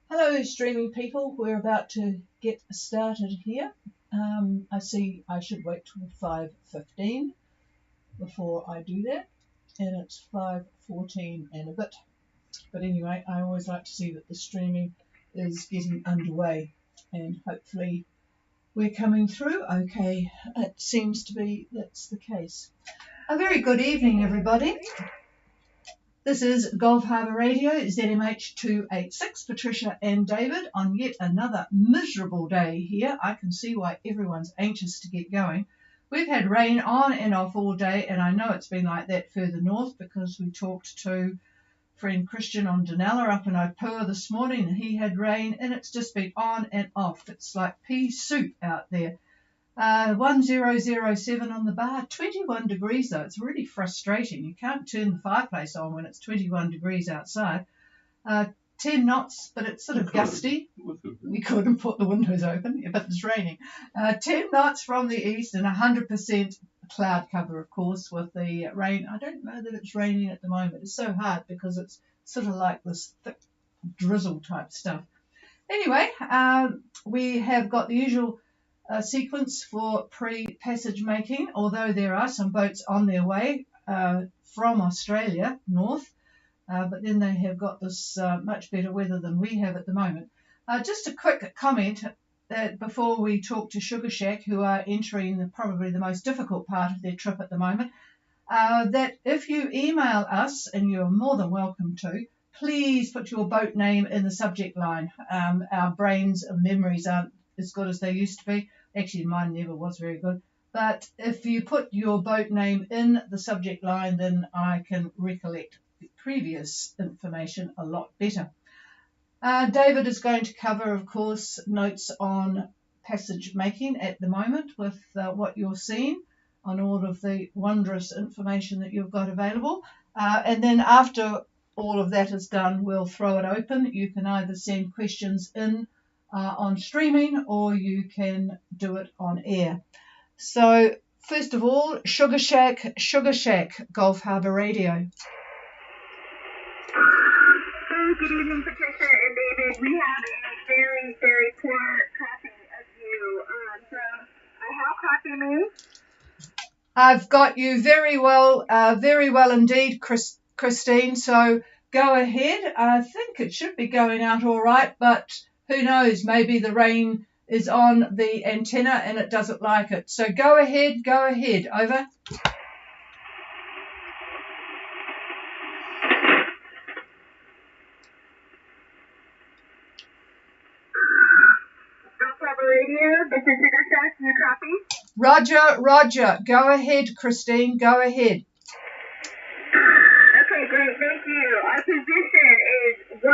Hello streaming people, we're about to get started here. I see I should wait till 5:15 before I do that, and it's 5:14 and a bit. But anyway, I always like to see that the streaming is getting underway, and hopefully we're coming through okay. It seems to be that's the case. A very good evening, everybody. This is Gulf Harbour Radio, ZMH 286, Patricia and David, on yet another miserable day here. I can see why everyone's anxious to get going. We've had rain on and off all day, and I know it's been like that further north because we talked to friend Christian on Dunella up in Opua this morning, and he had rain, and it's just been on and off. It's like pea soup out there. 1007 on the bar, 21 degrees though. It's really frustrating. You can't turn the fireplace on when it's 21 degrees outside. 10 knots, but it's sort of gusty. We couldn't put the windows open, but it's raining. 10 knots from the east and 100% cloud cover, of course, with the rain. I don't know that it's raining at the moment. It's so hard because it's sort of like this thick drizzle type stuff. Anyway, we have got the usual sequence for pre-passage making, although there are some boats on their way from Australia north, but then they have got this much better weather than we have at the moment. Just a quick comment that before we talk to Sugar Shack, who are entering probably the most difficult part of their trip at the moment, that if you email us, and you're more than welcome to, please put your boat name in the subject line. Our brains and memories aren't as good as they used to be. Actually, mine never was very good. But if you put your boat name in the subject line, then I can recollect the previous information a lot better. David is going to cover, of course, notes on passage making at the moment with what you're seeing on all of the wondrous information that you've got available. And then after all of that is done, we'll throw it open. You can either send questions in on streaming, or you can do it on air. So first of all, Sugar Shack, Gulf Harbour Radio. Good evening, Patricia and David. We have a very, very poor copy of you. So how copy me? I've got you very well indeed, Christine. So go ahead. I think it should be going out all right, but who knows, maybe the rain is on the antenna and it doesn't like it. So go ahead, over. Radio, this is Sugar Shack, you copy? Roger, go ahead, Christine, go ahead. Okay, great, thank you. Our position is 16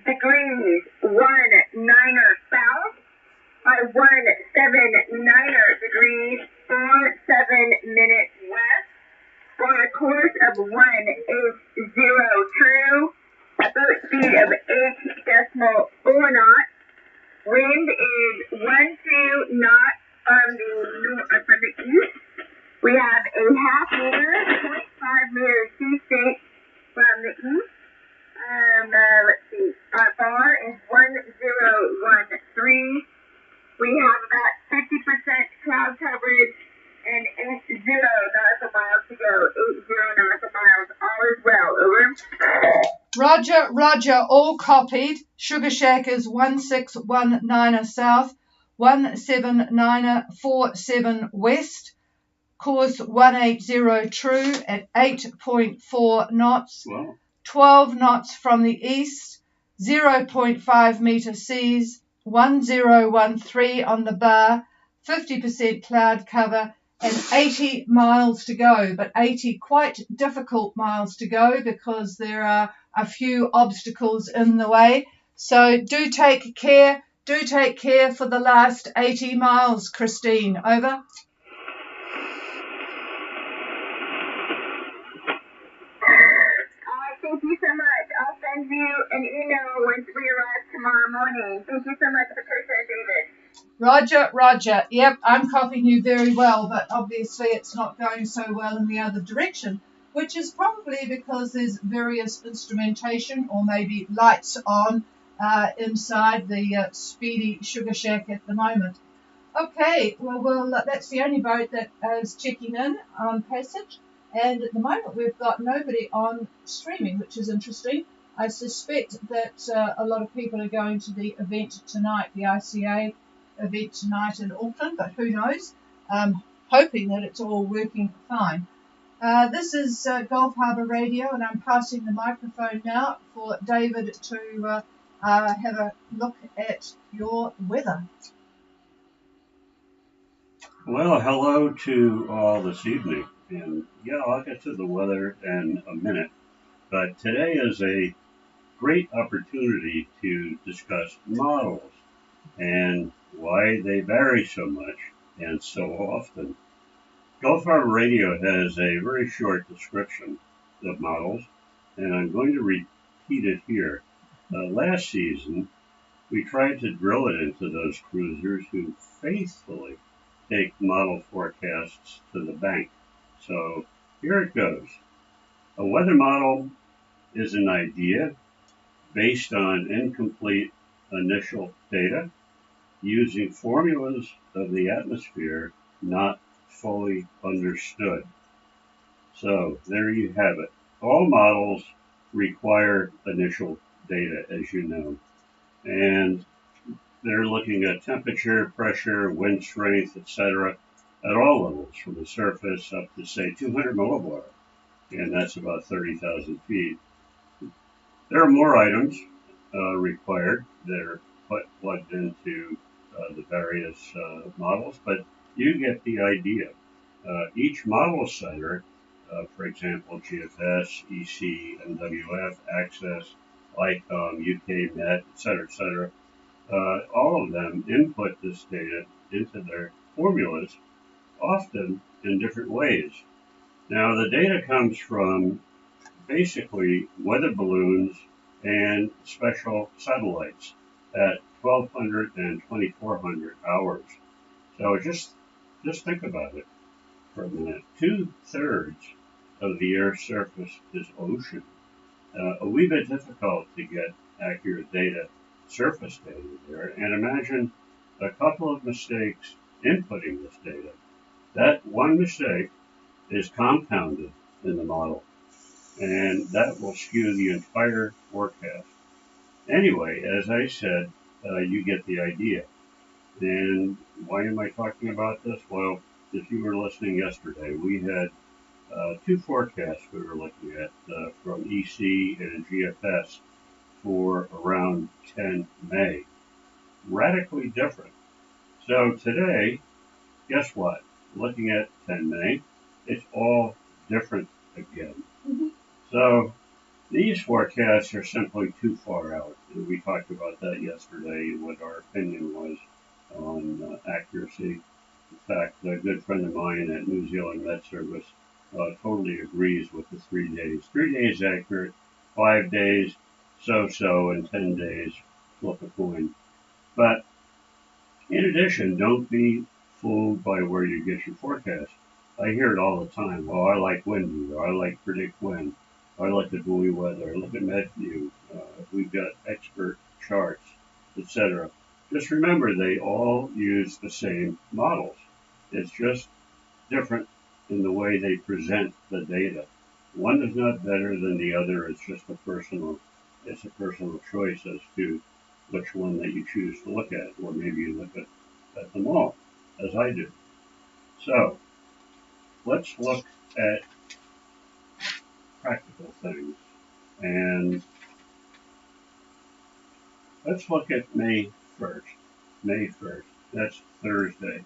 degrees, 19 south, by 17 degrees, 47 minutes west, on a course of 180 true, a boat speed of 8.4 knots. Wind is 12 knots from the east. We have a half meter, 0.5 meter sea state from the east. Let's see. Our bar is 1013. We have about 50% cloud coverage and 80 nautical miles to go. 80 nautical miles. All is well. Over. Roger, all copied. Sugar Shack is 1619 south, 17947 west, course 180 true at 8.4 knots, wow. 12 knots from the east, 0.5 meter seas, 1013 on the bar, 50% cloud cover, and 80 miles to go, but 80 quite difficult miles to go because there are a few obstacles in the way. So do take care for the last 80 miles, Christine. Over. Thank you so much. I'll send you an email once we arrive tomorrow morning. Thank you so much, Patricia and David. Roger, Roger. Yep, I'm copying you very well, but obviously it's not going so well in the other direction, which is probably because there's various instrumentation or maybe lights on inside the Speedy Sugar Shack at the moment. Okay, well, that's the only boat that is checking in on passage, and at the moment we've got nobody on streaming, which is interesting. I suspect that a lot of people are going to the event tonight, the ICA event tonight in Auckland, but who knows? Hoping that it's all working fine. This is Gulf Harbour Radio, and I'm passing the microphone now for David to have a look at your weather. Well, hello to all this evening. And yeah, I'll get to the weather in a minute. But today is a great opportunity to discuss models and why they vary so much and so often. Gulf Harbor Radio has a very short description of models, and I'm going to repeat it here. Last season, we tried to drill it into those cruisers who faithfully take model forecasts to the bank. So here it goes. A weather model is an idea based on incomplete initial data using formulas of the atmosphere not fully understood. So there you have it. All models require initial data, as you know, and they're looking at temperature, pressure, wind strength, etc., at all levels, from the surface up to, say, 200 millibar, and that's about 30,000 feet. There are more items required that are plugged into the various models, but you get the idea. Each model center, for example, GFS, EC, MWF, Access, ICOM, UK Met, etc., all of them input this data into their formulas, often in different ways. Now, the data comes from basically weather balloons and special satellites at 1200 and 2400 hours. So just think about it for a minute. 2/3 of the Earth's surface is ocean. A wee bit difficult to get accurate data, surface data there, and imagine a couple of mistakes inputting this data. That one mistake is compounded in the model, and that will skew the entire forecast. Anyway, as I said, you get the idea. And why am I talking about this? Well, if you were listening yesterday, we had two forecasts we were looking at from EC and GFS for around 10 May. Radically different. So today, guess what? Looking at 10 May, it's all different again. Mm-hmm. So these forecasts are simply too far out. We talked about that yesterday, what our opinion was on accuracy. In fact, a good friend of mine at New Zealand Met Service totally agrees with the 3 days. 3 days accurate, 5 days so-so, and 10 days flip a coin. But in addition, don't be fooled by where you get your forecast. I hear it all the time. Oh, I like windy, or I like predict wind. I look at buoy weather, I look at MedView, we've got expert charts, etc. Just remember, they all use the same models. It's just different in the way they present the data. One is not better than the other. It's just a personal choice as to which one that you choose to look at, or maybe you look at them all, as I do. So let's look at practical things, and let's look at May 1st. May 1st, that's Thursday.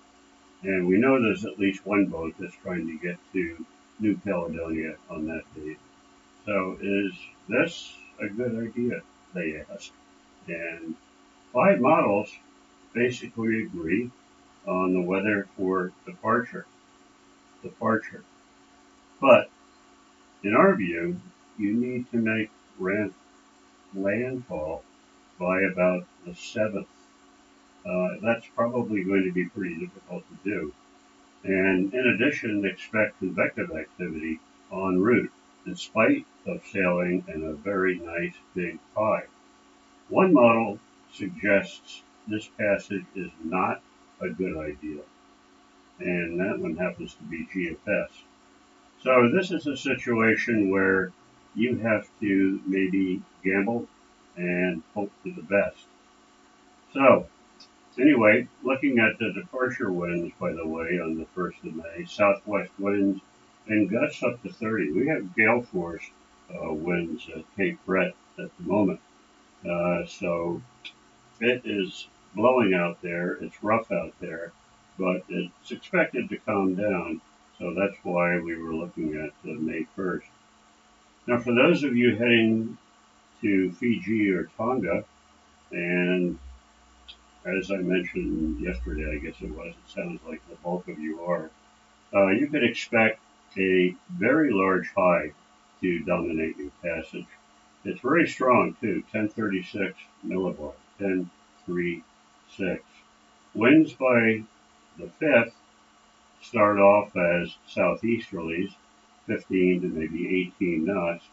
And we know there's at least one boat that's trying to get to New Caledonia on that date. So is this a good idea, they ask. And 5 models basically agree on the weather for departure. But in our view, you need to make landfall by about the 7th that's probably going to be pretty difficult to do. And in addition, expect convective activity en route, in spite of sailing in a very nice big high. One model suggests this passage is not a good idea, and that one happens to be GFS. So this is a situation where you have to maybe gamble and hope for the best. So anyway, looking at the departure winds, by the way, on the 1st of May, southwest winds and gusts up to 30. We have gale force winds at Cape Brett at the moment. So it is blowing out there. It's rough out there, but it's expected to calm down. So that's why we were looking at May 1st. Now, for those of you heading to Fiji or Tonga, and as I mentioned yesterday, I guess it was, it sounds like the bulk of you are, you could expect a very large high to dominate your passage. It's very strong too, 1036 millibar, 1036. Winds by the 5th start off as southeasterlies, 15 to maybe 18 knots,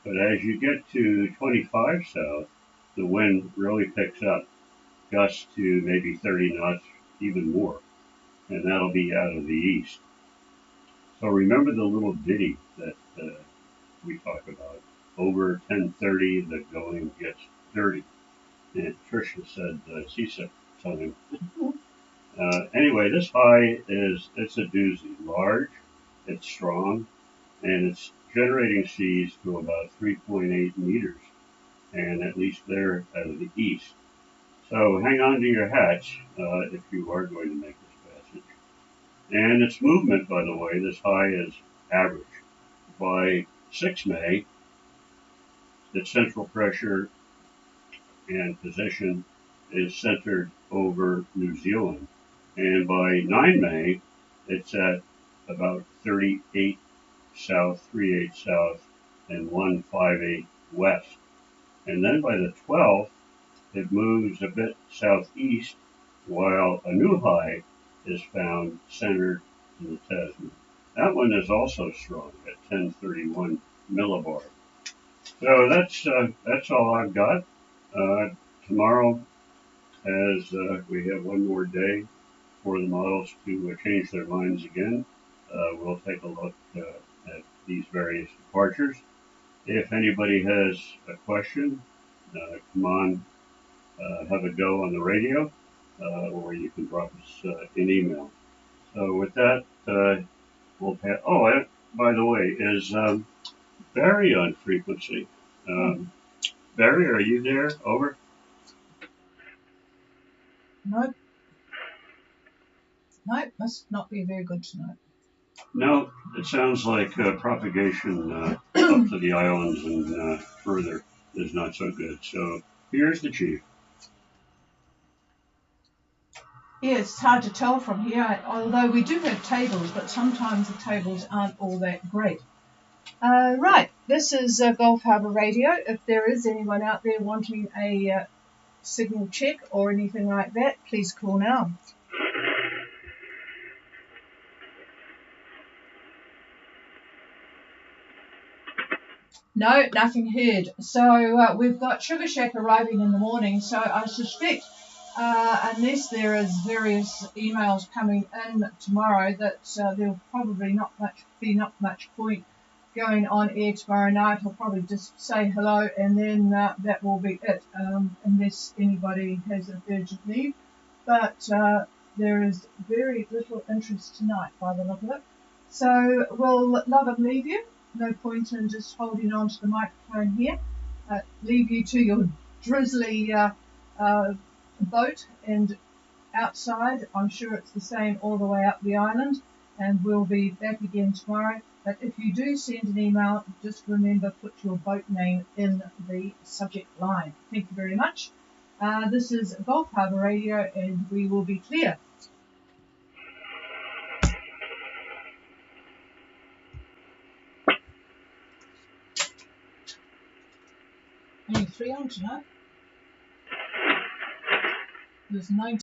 but as you get to 25 south, the wind really picks up, gusts to maybe 30 knots, even more, and that'll be out of the east. So remember the little ditty that we talk about. Over 10:30, the going gets dirty. And Tricia said seasick something. Anyway, this high it's a doozy. Large, it's strong, and it's generating seas to about 3.8 meters, and at least they're out of the east. So hang on to your hats if you are going to make this passage. And its movement, by the way, this high is average. By 6 May, its central pressure and position is centered over New Zealand. And by 9 May, it's at about 38 south, 38 south, and 158 west. And then by the 12th, it moves a bit southeast, while a new high is found centered in the Tasman. That one is also strong at 1031 millibar. So that's all I've got. Tomorrow, as we have one more day for the models to change their minds again, we'll take a look at these various departures. If anybody has a question, come on, have a go on the radio, or you can drop us an email. So with that, we'll pass. Oh, by the way, is Barry on frequency? Barry, are you there? Over? Nope. Nope, must not be very good tonight. No, it sounds like propagation up to the islands and further is not so good. So here's the chief. Yeah, it's hard to tell from here, although we do have tables, but sometimes the tables aren't all that great. Right, this is Gulf Harbour Radio. If there is anyone out there wanting a signal check or anything like that, please call now. No, nothing heard. So we've got Sugar Shack arriving in the morning, so I suspect unless there is various emails coming in tomorrow, that there'll probably not much point going on air tomorrow night. I'll probably just say hello, and then that will be it, unless anybody has an urgent need. But there is very little interest tonight by the look of it. So we'll love and leave you. No point in just holding on to the microphone here. Leave you to your drizzly boat, and outside I'm sure it's the same all the way up the island, and we'll be back again tomorrow. But if you do send an email, just remember, put your boat name in the subject line. Thank you very much. This is Gulf Harbour Radio, and we will be clear. Only 3 on tonight. There's 19.